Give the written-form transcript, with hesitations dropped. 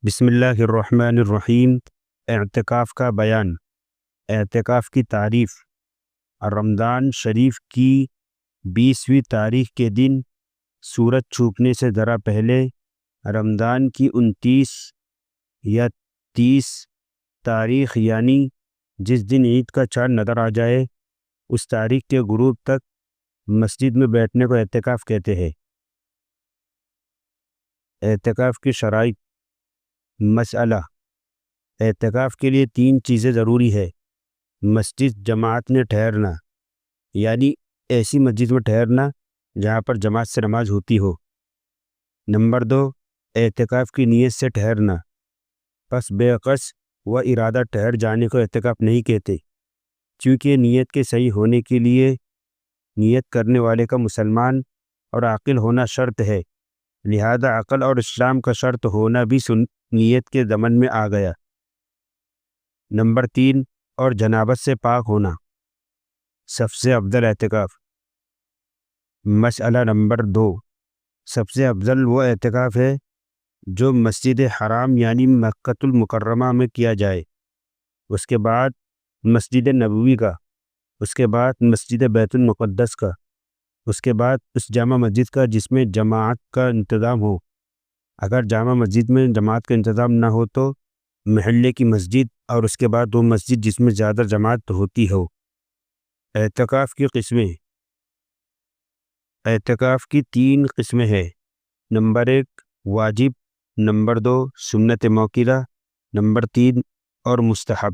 بسم اللہ الرحمن الرحیم۔ اعتکاف کا بیان۔ اعتکاف کی تعریف۔ رمضان شریف کی 20ویں تاریخ کے دن سورج چھپنے سے ذرا پہلے رمضان کی 29 یا 30 تاریخ یعنی جس دن عید کا چاند نظر آ جائے اس تاریخ کے غروب تک مسجد میں بیٹھنے کو اعتکاف کہتے ہیں۔ اعتکاف کی شرائط۔ مسئلہ: اعتکاف کے لیے 3 چیزیں ضروری ہے۔ مسجد جماعت میں ٹھہرنا، یعنی ایسی مسجد میں ٹھہرنا جہاں پر جماعت سے نماز ہوتی ہو۔ نمبر 2، اعتکاف کی نیت سے ٹھہرنا، پس بے قصد و ارادہ ٹھہر جانے کو اعتکاف نہیں کہتے، چونکہ نیت کے صحیح ہونے کے لیے نیت کرنے والے کا مسلمان اور عاقل ہونا شرط ہے، لہذا عقل اور اسلام کا شرط ہونا بھی نیت کے ضمن میں آ گیا۔ نمبر 3، اور جنابت سے پاک ہونا۔ سب سے افضل اعتکاف۔ مسئلہ نمبر 2، سب سے افضل وہ اعتکاف ہے جو مسجد حرام یعنی مکہ المکرمہ میں کیا جائے، اس کے بعد مسجد نبوی کا، اس کے بعد مسجد بیت المقدس کا، اس کے بعد اس جامع مسجد کا جس میں جماعت کا انتظام ہو۔ اگر جامع مسجد میں جماعت کا انتظام نہ ہو تو محلے کی مسجد، اور اس کے بعد وہ مسجد جس میں زیادہ جماعت ہوتی ہو۔ اعتکاف کی قسمیں۔ اعتکاف کی 3 قسمیں ہیں۔ نمبر 1، واجب، نمبر 2، سنت موقدہ، نمبر 3، اور مستحب۔